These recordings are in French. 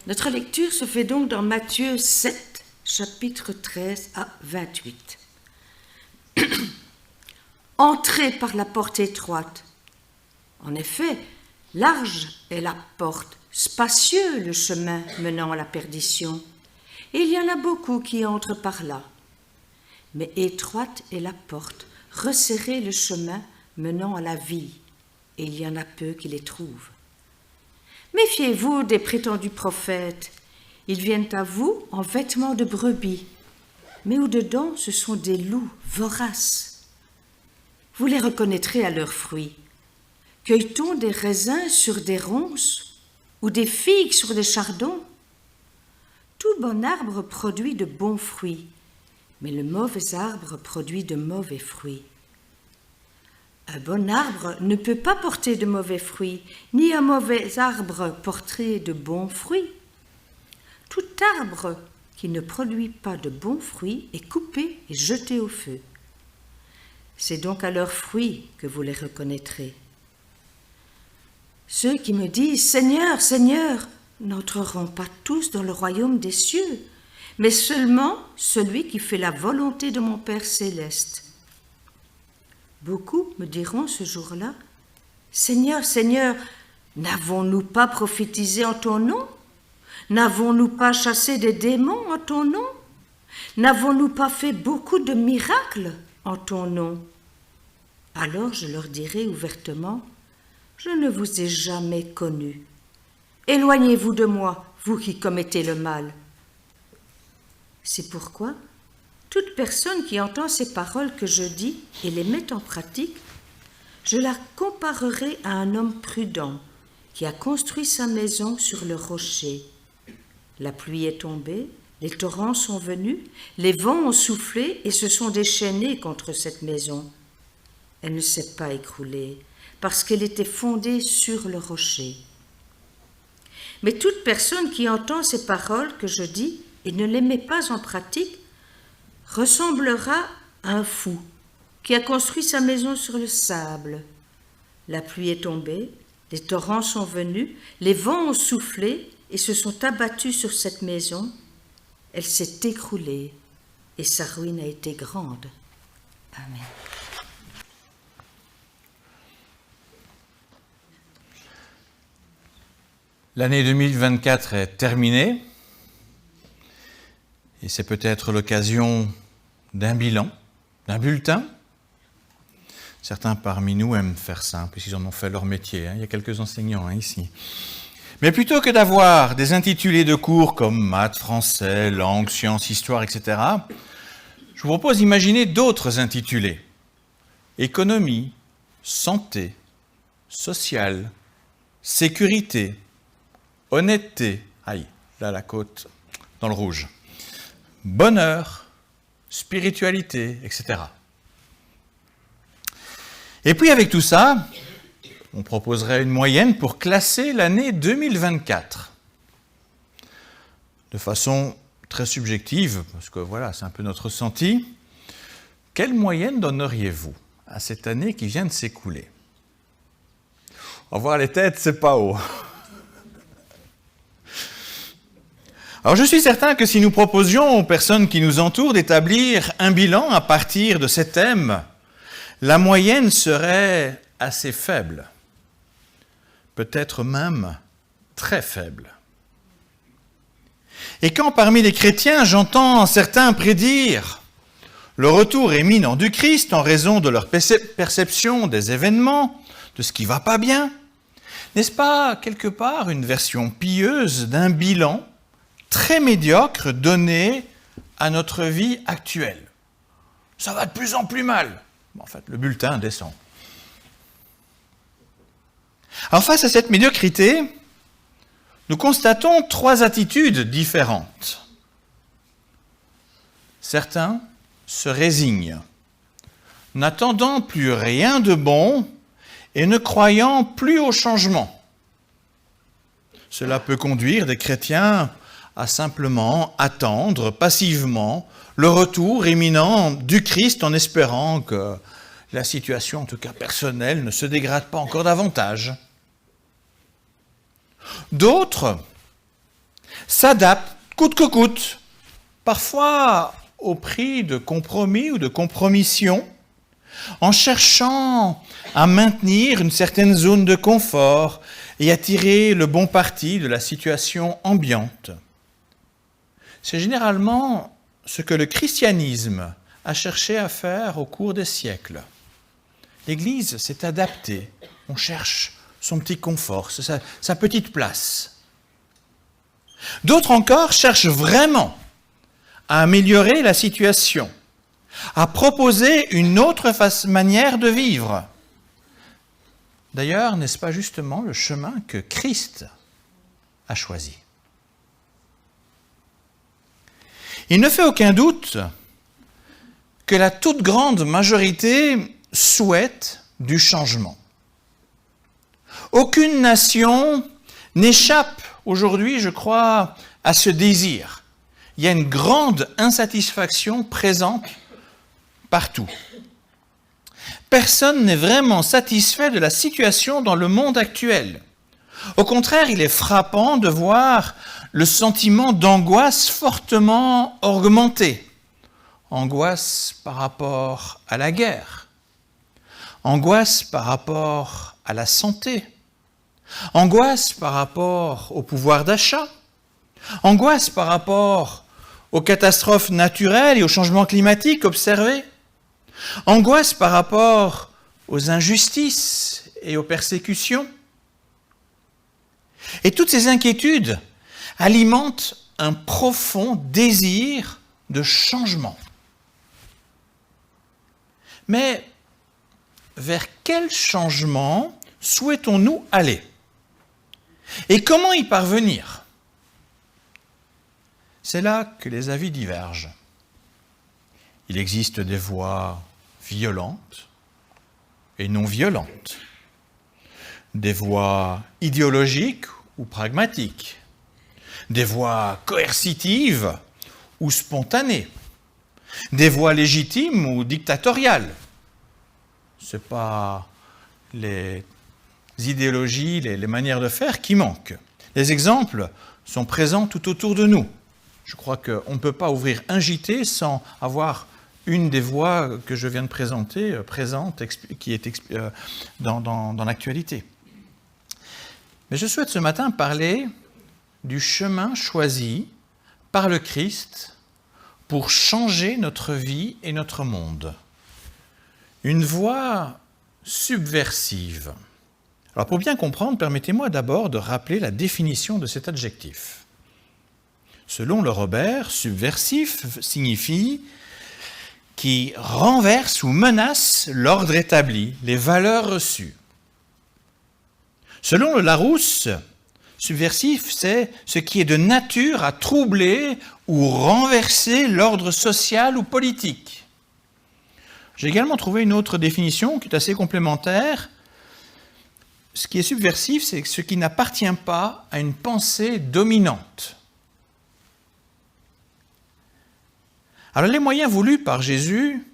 Notre lecture se fait donc dans Matthieu 7, chapitre 13 à 28. Entrez par la porte étroite. En effet, large est la porte, spacieux le chemin menant à la perdition, et il y en a beaucoup qui entrent par là. Mais étroite est la porte, resserré le chemin menant à la vie, et il y en a peu qui les trouvent. Méfiez-vous des prétendus prophètes. Ils viennent à vous en vêtements de brebis, mais au-dedans ce sont des loups voraces. Vous les reconnaîtrez à leurs fruits. Cueille-t-on des raisins sur des ronces ou des figues sur des chardons? Tout bon arbre produit de bons fruits, mais le mauvais arbre produit de mauvais fruits. Un bon arbre ne peut pas porter de mauvais fruits, ni un mauvais arbre porter de bons fruits. Tout arbre qui ne produit pas de bons fruits est coupé et jeté au feu. C'est donc à leurs fruits que vous les reconnaîtrez. Ceux qui me disent « Seigneur, Seigneur » n'entreront pas tous dans le royaume des cieux, mais seulement celui qui fait la volonté de mon Père céleste. Beaucoup me diront ce jour-là, « Seigneur, Seigneur, n'avons-nous pas prophétisé en ton nom? N'avons-nous pas chassé des démons en ton nom? N'avons-nous pas fait beaucoup de miracles en ton nom? » Alors je leur dirai ouvertement, « Je ne vous ai jamais connus. Éloignez-vous de moi, vous qui commettez le mal. » C'est pourquoi toute personne qui entend ces paroles que je dis et les met en pratique, je la comparerai à un homme prudent qui a construit sa maison sur le rocher. La pluie est tombée, les torrents sont venus, les vents ont soufflé et se sont déchaînés contre cette maison. Elle ne s'est pas écroulée parce qu'elle était fondée sur le rocher. Mais toute personne qui entend ces paroles que je dis et ne les met pas en pratique ressemblera à un fou qui a construit sa maison sur le sable. La pluie est tombée, les torrents sont venus, les vents ont soufflé et se sont abattus sur cette maison. Elle s'est écroulée et sa ruine a été grande. Amen. L'année 2024 est terminée et c'est peut-être l'occasion d'un bilan, d'un bulletin. Certains parmi nous aiment faire ça, puisqu'ils en ont fait leur métier. Il y a quelques enseignants ici. Mais plutôt que d'avoir des intitulés de cours comme maths, français, langue, sciences, histoire, etc., je vous propose d'imaginer d'autres intitulés. Économie, santé, social, sécurité, honnêteté, aïe, là la côte dans le rouge, bonheur, spiritualité, etc. Et puis avec tout ça, on proposerait une moyenne pour classer l'année 2024. De façon très subjective, parce que voilà, c'est un peu notre ressenti. Quelle moyenne donneriez-vous à cette année qui vient de s'écouler? Au revoir les têtes, c'est pas haut. Alors je suis certain que si nous proposions aux personnes qui nous entourent d'établir un bilan à partir de ces thèmes, la moyenne serait assez faible, peut-être même très faible. Et quand parmi les chrétiens j'entends certains prédire le retour imminent du Christ en raison de leur perception des événements, de ce qui ne va pas bien, n'est-ce pas quelque part une version pieuse d'un bilan très médiocre donné à notre vie actuelle? Ça va de plus en plus mal. En fait, le bulletin descend. Alors face à cette médiocrité, nous constatons trois attitudes différentes. Certains se résignent, n'attendant plus rien de bon et ne croyant plus au changement. Cela peut conduire des chrétiens à simplement attendre passivement le retour imminent du Christ en espérant que la situation, en tout cas personnelle, ne se dégrade pas encore davantage. D'autres s'adapte coûte que coûte, parfois au prix de compromis ou de compromission, en cherchant à maintenir une certaine zone de confort et à tirer le bon parti de la situation ambiante. C'est généralement ce que le christianisme a cherché à faire au cours des siècles. L'Église s'est adaptée, on cherche son petit confort, sa petite place. D'autres encore cherchent vraiment à améliorer la situation, à proposer une autre manière de vivre. D'ailleurs, n'est-ce pas justement le chemin que Christ a choisi? Il ne fait aucun doute que la toute grande majorité souhaite du changement. Aucune nation n'échappe aujourd'hui, je crois, à ce désir. Il y a une grande insatisfaction présente partout. Personne n'est vraiment satisfait de la situation dans le monde actuel. Au contraire, il est frappant de voir le sentiment d'angoisse fortement augmenté. Angoisse par rapport à la guerre, angoisse par rapport à la santé, angoisse par rapport au pouvoir d'achat, angoisse par rapport aux catastrophes naturelles et aux changements climatiques observés, angoisse par rapport aux injustices et aux persécutions. Et toutes ces inquiétudes alimentent un profond désir de changement. Mais vers quel changement souhaitons-nous aller? Et comment y parvenir? C'est là que les avis divergent. Il existe des voies violentes et non violentes, des voies idéologiques ou pragmatiques, des voies coercitives ou spontanées, des voies légitimes ou dictatoriales. Ce n'est pas les idéologies, les manières de faire qui manquent. Les exemples sont présents tout autour de nous. Je crois qu'on ne peut pas ouvrir un JT sans avoir une des voies que je viens de présenter présente, qui est dans l'actualité. Mais je souhaite ce matin parler du chemin choisi par le Christ pour changer notre vie et notre monde. Une voie subversive. Alors pour bien comprendre, permettez-moi d'abord de rappeler la définition de cet adjectif. Selon le Robert, subversif signifie qui renverse ou menace l'ordre établi, les valeurs reçues. Selon le Larousse, subversif, c'est ce qui est de nature à troubler ou renverser l'ordre social ou politique. J'ai également trouvé une autre définition qui est assez complémentaire. Ce qui est subversif, c'est ce qui n'appartient pas à une pensée dominante. Alors les moyens voulus par Jésus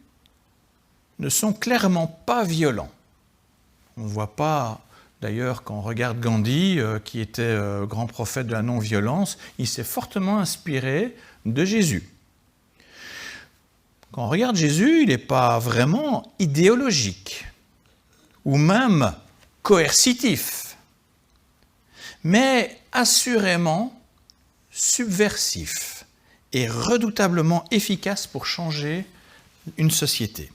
ne sont clairement pas violents. On ne voit pas, d'ailleurs, quand on regarde Gandhi, qui était grand prophète de la non-violence, il s'est fortement inspiré de Jésus. Quand on regarde Jésus, il n'est pas vraiment idéologique, ou même coercitif, mais assurément subversif et redoutablement efficace pour changer une société.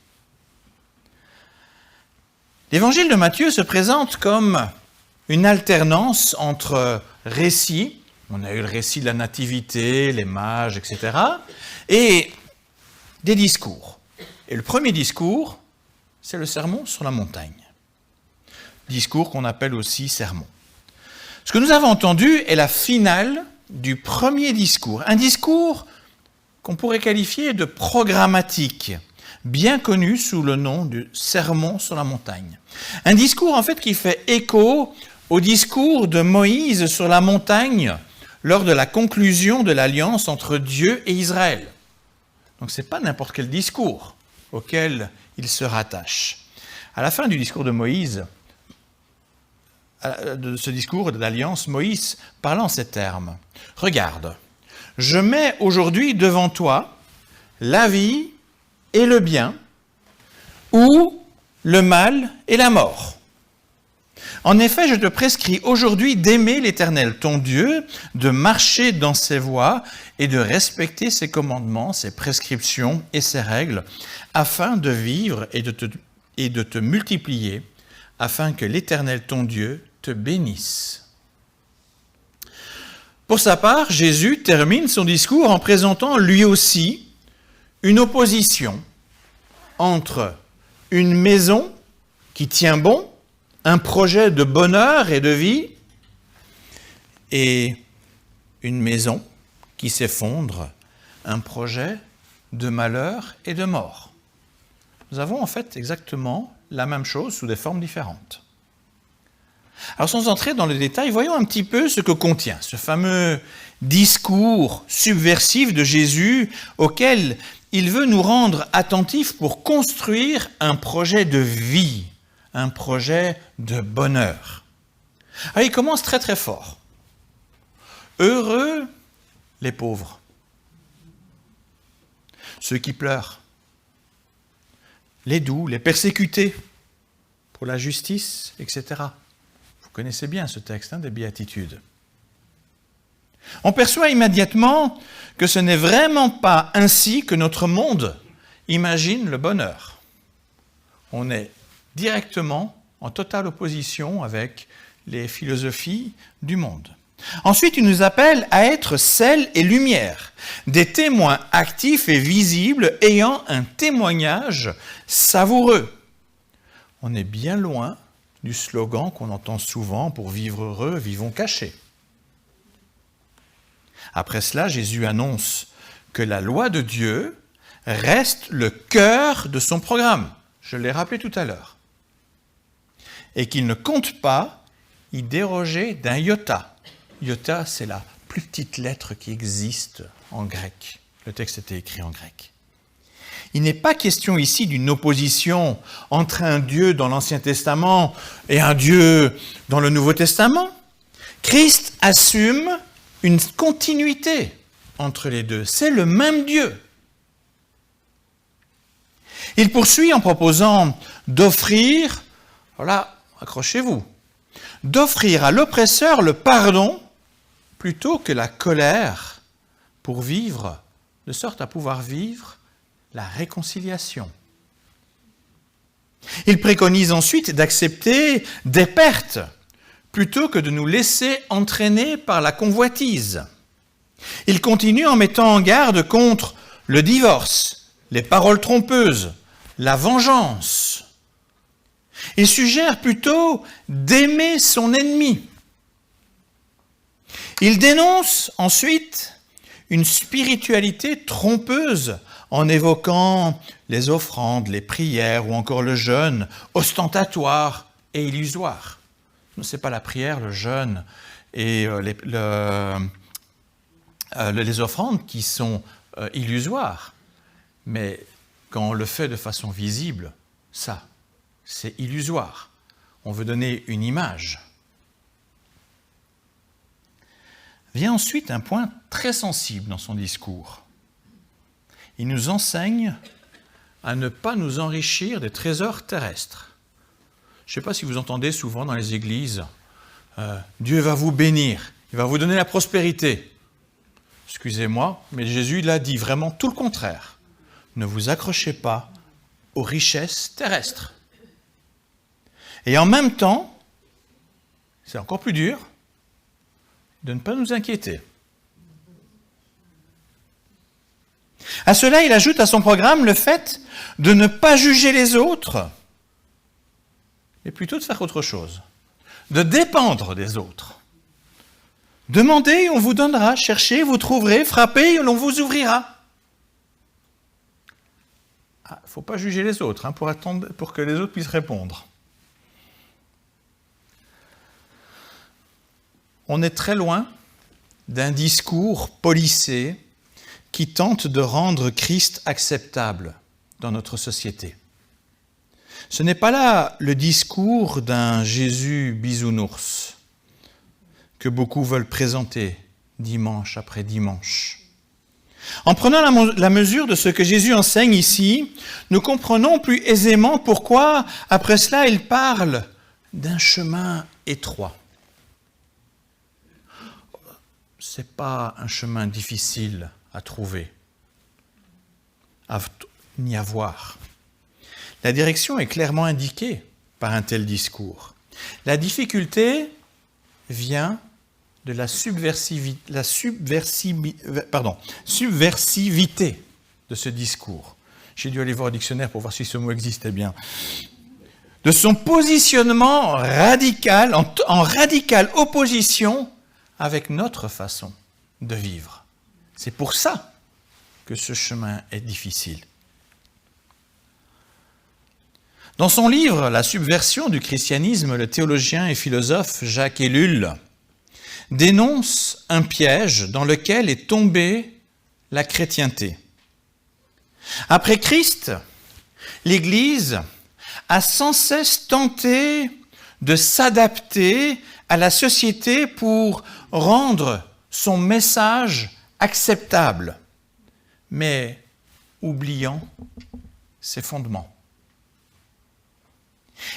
L'évangile de Matthieu se présente comme une alternance entre récits, on a eu le récit de la nativité, les mages, etc., et des discours. Et le premier discours, c'est le sermon sur la montagne. Discours qu'on appelle aussi sermon. Ce que nous avons entendu est la finale du premier discours. Un discours qu'on pourrait qualifier de programmatique, bien connu sous le nom du sermon sur la montagne. Un discours en fait qui fait écho au discours de Moïse sur la montagne lors de la conclusion de l'alliance entre Dieu et Israël. Donc ce n'est pas n'importe quel discours auquel il se rattache. À la fin du discours de Moïse, de ce discours d'alliance, Moïse parlant en ces termes. « Regarde, je mets aujourd'hui devant toi la vie et le bien, ou le mal et la mort. En effet, je te prescris aujourd'hui d'aimer l'Éternel, ton Dieu, de marcher dans ses voies et de respecter ses commandements, ses prescriptions et ses règles, afin de vivre et de te multiplier, afin que l'Éternel, ton Dieu, te bénisse. » Pour sa part, Jésus termine son discours en présentant lui aussi une opposition entre une maison qui tient bon, un projet de bonheur et de vie, et une maison qui s'effondre, un projet de malheur et de mort. Nous avons en fait exactement la même chose sous des formes différentes. Alors sans entrer dans le détail, voyons un petit peu ce que contient ce fameux discours subversif de Jésus auquel il veut nous rendre attentifs pour construire un projet de vie, un projet de bonheur. Alors, il commence très très fort. Heureux les pauvres, ceux qui pleurent, les doux, les persécutés pour la justice, etc. Vous connaissez bien ce texte des Béatitudes. On perçoit immédiatement que ce n'est vraiment pas ainsi que notre monde imagine le bonheur. On est directement en totale opposition avec les philosophies du monde. Ensuite, il nous appelle à être sel et lumière, des témoins actifs et visibles ayant un témoignage savoureux. On est bien loin du slogan qu'on entend souvent pour vivre heureux, vivons cachés. Après cela, Jésus annonce que la loi de Dieu reste le cœur de son programme. Je l'ai rappelé tout à l'heure. Et qu'il ne compte pas y déroger d'un iota. Iota, c'est la plus petite lettre qui existe en grec. Le texte était écrit en grec. Il n'est pas question ici d'une opposition entre un Dieu dans l'Ancien Testament et un Dieu dans le Nouveau Testament. Christ assume une continuité entre les deux. C'est le même Dieu. Il poursuit en proposant d'offrir, voilà, accrochez-vous, d'offrir à l'oppresseur le pardon plutôt que la colère pour vivre, de sorte à pouvoir vivre la réconciliation. Il préconise ensuite d'accepter des pertes plutôt que de nous laisser entraîner par la convoitise. Il continue en mettant en garde contre le divorce, les paroles trompeuses, la vengeance. Il suggère plutôt d'aimer son ennemi. Il dénonce ensuite une spiritualité trompeuse en évoquant les offrandes, les prières ou encore le jeûne ostentatoire et illusoire. Ce n'est pas la prière, le jeûne et les offrandes qui sont illusoires, mais quand on le fait de façon visible, ça, c'est illusoire. On veut donner une image. Vient ensuite un point très sensible dans son discours. Il nous enseigne à ne pas nous enrichir des trésors terrestres. Je ne sais pas si vous entendez souvent dans les églises, Dieu va vous bénir, il va vous donner la prospérité. Excusez-moi, mais Jésus l'a dit vraiment tout le contraire. Ne vous accrochez pas aux richesses terrestres. Et en même temps, c'est encore plus dur, de ne pas nous inquiéter. À cela, il ajoute à son programme le fait de ne pas juger les autres, mais plutôt de faire autre chose, de dépendre des autres. Demandez, on vous donnera, cherchez, vous trouverez, frappez, on vous ouvrira. Il ne faut pas juger les autres pour que les autres puissent répondre. On est très loin d'un discours policé qui tente de rendre Christ acceptable dans notre société. Ce n'est pas là le discours d'un Jésus bisounours que beaucoup veulent présenter dimanche après dimanche. En prenant la mesure de ce que Jésus enseigne ici, nous comprenons plus aisément pourquoi, après cela, il parle d'un chemin étroit. Ce n'est pas un chemin difficile à trouver, ni à voir. La direction est clairement indiquée par un tel discours. La difficulté vient de la subversivité de ce discours. J'ai dû aller voir au dictionnaire pour voir si ce mot existait bien. De son positionnement radical, en radicale opposition avec notre façon de vivre. C'est pour ça que ce chemin est difficile. Dans son livre « La subversion du christianisme », le théologien et philosophe Jacques Ellul dénonce un piège dans lequel est tombée la chrétienté. Après Christ, l'Église a sans cesse tenté de s'adapter à la société pour rendre son message acceptable, mais oubliant ses fondements.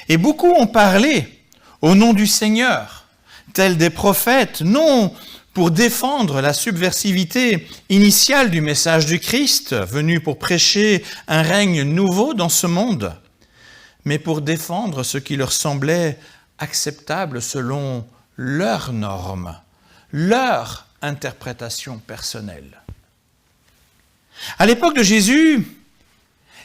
Et beaucoup ont parlé au nom du Seigneur, tels des prophètes, non pour défendre la subversivité initiale du message du Christ, venu pour prêcher un règne nouveau dans ce monde, mais pour défendre ce qui leur semblait acceptable selon leurs normes, leur interprétation personnelle. À l'époque de Jésus,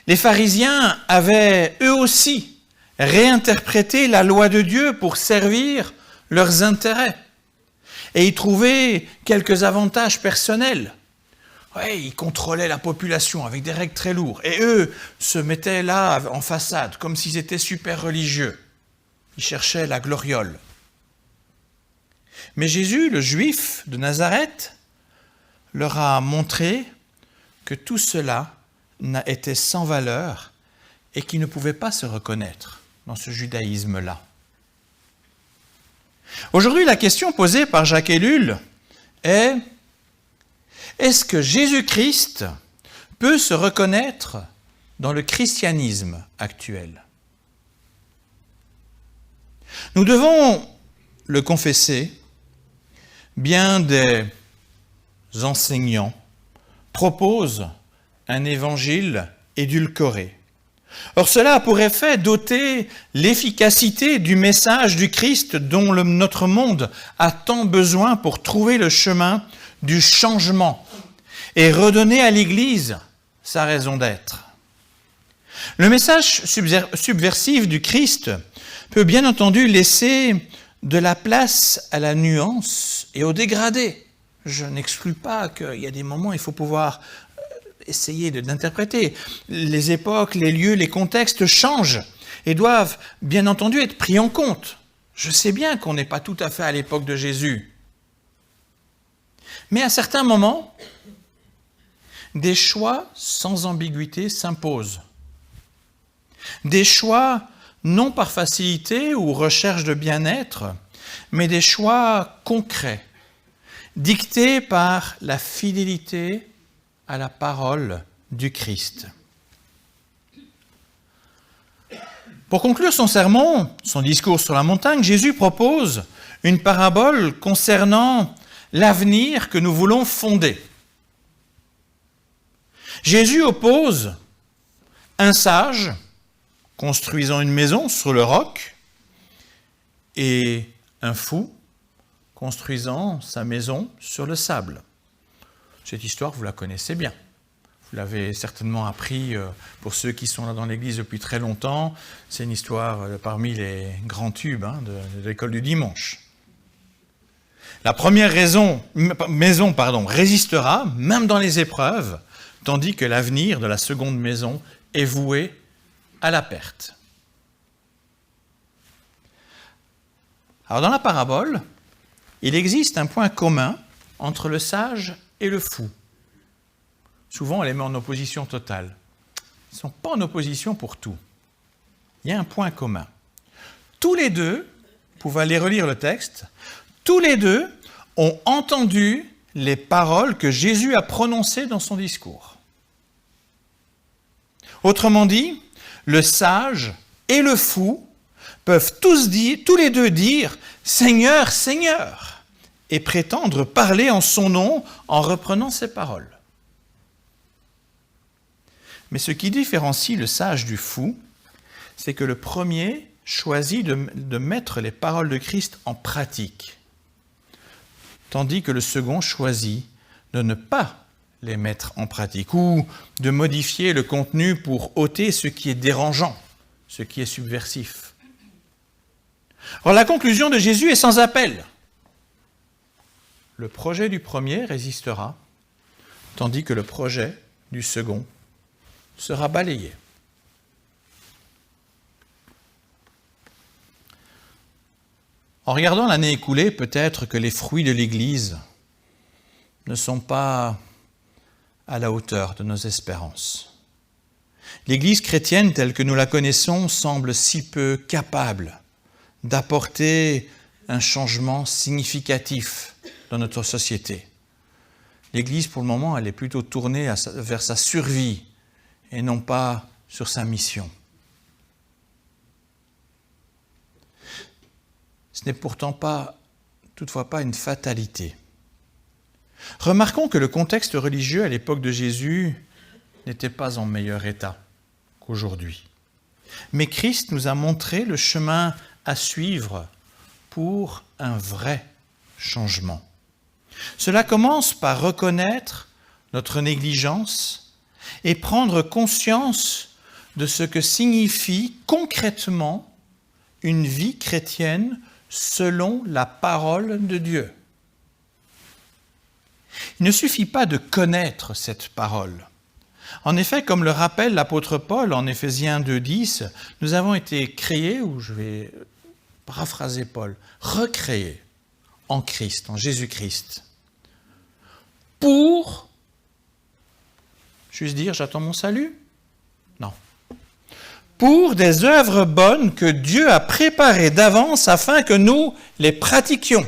les pharisiens avaient eux aussi réinterprété la loi de Dieu pour servir leurs intérêts et y trouver quelques avantages personnels. Ouais, ils contrôlaient la population avec des règles très lourdes et eux se mettaient là en façade comme s'ils étaient super religieux. Ils cherchaient la gloriole. Mais Jésus, le juif de Nazareth, leur a montré que tout cela était sans valeur et qu'ils ne pouvaient pas se reconnaître dans ce judaïsme-là. Aujourd'hui, la question posée par Jacques Ellul est: est-ce que Jésus-Christ peut se reconnaître dans le christianisme actuel? Nous devons le confesser, bien des enseignants proposent un évangile édulcoré. Or, cela a pour effet d'ôter l'efficacité du message du Christ dont notre monde a tant besoin pour trouver le chemin du changement et redonner à l'Église sa raison d'être. Le message subversif du Christ peut bien entendu laisser de la place à la nuance et au dégradé. Je n'exclus pas qu'il y a des moments où il faut pouvoir essayer d'interpréter. Les époques, les lieux, les contextes changent et doivent bien entendu être pris en compte. Je sais bien qu'on n'est pas tout à fait à l'époque de Jésus. Mais à certains moments, des choix sans ambiguïté s'imposent. Des choix non par facilité ou recherche de bien-être, mais des choix concrets, dictés par la fidélité à la parole du Christ. Pour conclure son sermon, son discours sur la montagne, Jésus propose une parabole concernant l'avenir que nous voulons fonder. Jésus oppose un sage construisant une maison sur le roc et un fou construisant sa maison sur le sable. Cette histoire, vous la connaissez bien. Vous l'avez certainement appris pour ceux qui sont là dans l'église depuis très longtemps. C'est une histoire parmi les grands tubes de l'école du dimanche. La première maison résistera, même dans les épreuves, tandis que l'avenir de la seconde maison est voué à la perte. Alors dans la parabole, il existe un point commun entre le sage et le fou. Souvent, on les met en opposition totale. Ils ne sont pas en opposition pour tout. il y a un point commun. Tous les deux, vous pouvez aller relire le texte, tous les deux ont entendu les paroles que Jésus a prononcées dans son discours. Autrement dit, le sage et le fou peuvent tous les deux dire « Seigneur, Seigneur » et prétendre parler en son nom en reprenant ses paroles. Mais ce qui différencie le sage du fou, c'est que le premier choisit de mettre les paroles de Christ en pratique, tandis que le second choisit de ne pas les mettre en pratique ou de modifier le contenu pour ôter ce qui est dérangeant, ce qui est subversif. Or, la conclusion de Jésus est sans appel. Le projet du premier résistera, tandis que le projet du second sera balayé. En regardant l'année écoulée, peut-être que les fruits de l'Église ne sont pas à la hauteur de nos espérances. L'Église chrétienne telle que nous la connaissons semble si peu capable d'apporter un changement significatif dans notre société. L'Église, pour le moment, elle est plutôt tournée vers sa survie et non pas sur sa mission. Ce n'est pourtant toutefois pas une fatalité. Remarquons que le contexte religieux à l'époque de Jésus n'était pas en meilleur état qu'aujourd'hui. Mais Christ nous a montré le chemin à suivre pour un vrai changement. Cela commence par reconnaître notre négligence et prendre conscience de ce que signifie concrètement une vie chrétienne selon la parole de Dieu. Il ne suffit pas de connaître cette parole. En effet, comme le rappelle l'apôtre Paul en Éphésiens 2,10, nous avons été créés, ou je vais paraphraser Paul, recréés en Christ, en Jésus-Christ, pour, juste dire, j'attends mon salut? Non. Pour des œuvres bonnes que Dieu a préparées d'avance afin que nous les pratiquions.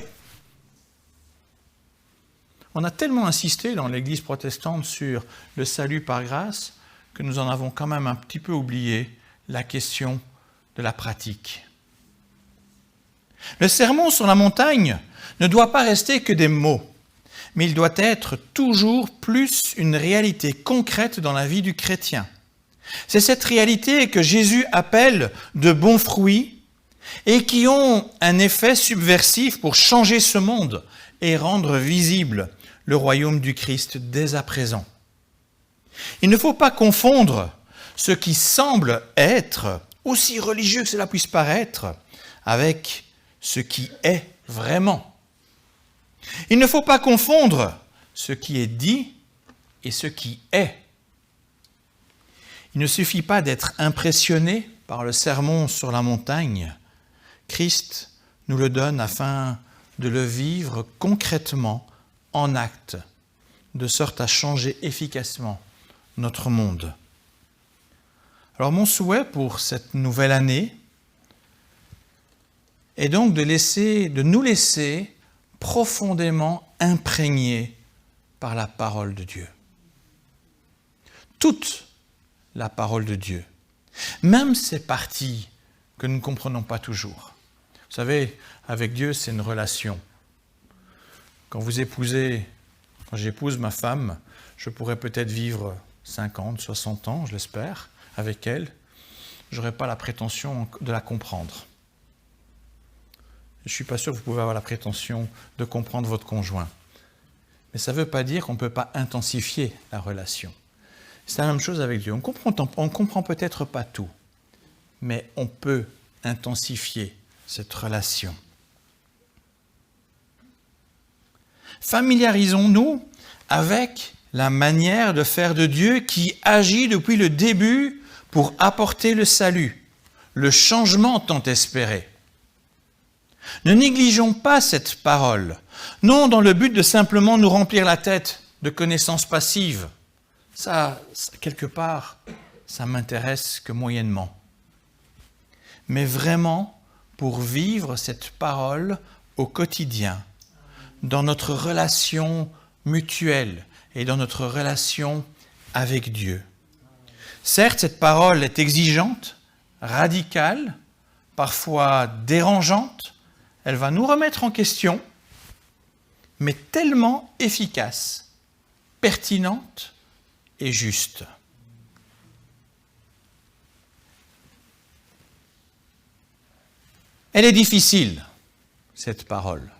On a tellement insisté dans l'Église protestante sur le salut par grâce que nous en avons quand même un petit peu oublié la question de la pratique. Le sermon sur la montagne ne doit pas rester que des mots, mais il doit être toujours plus une réalité concrète dans la vie du chrétien. C'est cette réalité que Jésus appelle de bons fruits et qui ont un effet subversif pour changer ce monde et rendre visible le royaume du Christ dès à présent. Il ne faut pas confondre ce qui semble être, aussi religieux que cela puisse paraître, avec ce qui est vraiment. Il ne faut pas confondre ce qui est dit et ce qui est. Il ne suffit pas d'être impressionné par le sermon sur la montagne. Christ nous le donne afin de le vivre concrètement en acte, de sorte à changer efficacement notre monde. Alors mon souhait pour cette nouvelle année est donc de nous laisser profondément imprégnés par la parole de Dieu. Toute la parole de Dieu, même ces parties que nous ne comprenons pas toujours. Vous savez, avec Dieu, c'est une relation. Quand j'épouse ma femme, je pourrais peut-être vivre 50, 60 ans, je l'espère, avec elle. Je n'aurai pas la prétention de la comprendre. Je ne suis pas sûr que vous pouvez avoir la prétention de comprendre votre conjoint. Mais ça ne veut pas dire qu'on ne peut pas intensifier la relation. C'est la même chose avec Dieu. On ne comprend peut-être pas tout, mais on peut intensifier cette relation. Familiarisons-nous avec la manière de faire de Dieu qui agit depuis le début pour apporter le salut, le changement tant espéré. Ne négligeons pas cette parole, non dans le but de simplement nous remplir la tête de connaissances passives. Ça quelque part, ça m'intéresse que moyennement. mais vraiment pour vivre cette parole au quotidien, dans notre relation mutuelle et dans notre relation avec Dieu. Certes, cette parole est exigeante, radicale, parfois dérangeante, elle va nous remettre en question, mais tellement efficace, pertinente et juste. Elle est difficile, cette parole,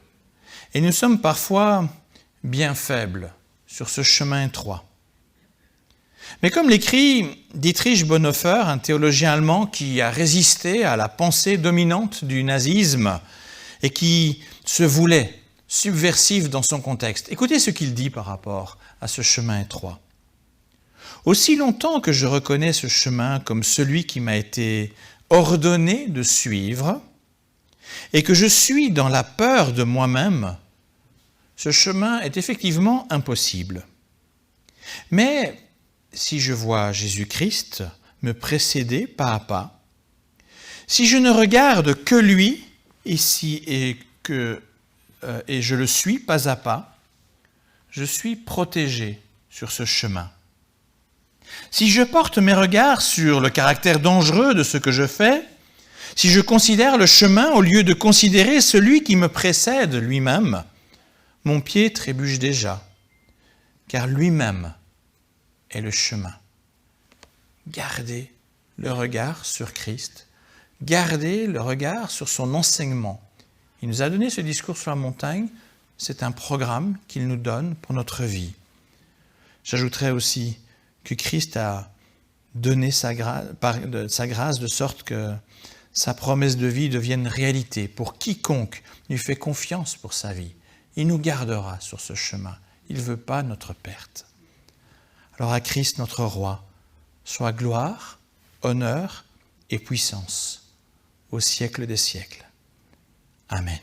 et nous sommes parfois bien faibles sur ce chemin étroit. Mais comme l'écrit Dietrich Bonhoeffer, un théologien allemand qui a résisté à la pensée dominante du nazisme et qui se voulait subversif dans son contexte, écoutez ce qu'il dit par rapport à ce chemin étroit. « Aussi longtemps que je reconnais ce chemin comme celui qui m'a été ordonné de suivre et que je suis dans la peur de moi-même, ce chemin est effectivement impossible. Mais si je vois Jésus-Christ me précéder pas à pas, si je ne regarde que lui et je le suis pas à pas, je suis protégé sur ce chemin. Si je porte mes regards sur le caractère dangereux de ce que je fais, si je considère le chemin au lieu de considérer celui qui me précède lui-même, mon pied trébuche déjà, car lui-même est le chemin. Gardez le regard sur Christ, gardez le regard sur son enseignement. Il nous a donné ce discours sur la montagne, c'est un programme qu'il nous donne pour notre vie. J'ajouterais aussi que Christ a donné sa grâce de sorte que sa promesse de vie devienne réalité pour quiconque lui fait confiance pour sa vie. Il nous gardera sur ce chemin. Il ne veut pas notre perte. Alors à Christ, notre roi, soit gloire, honneur et puissance au siècle des siècles. Amen.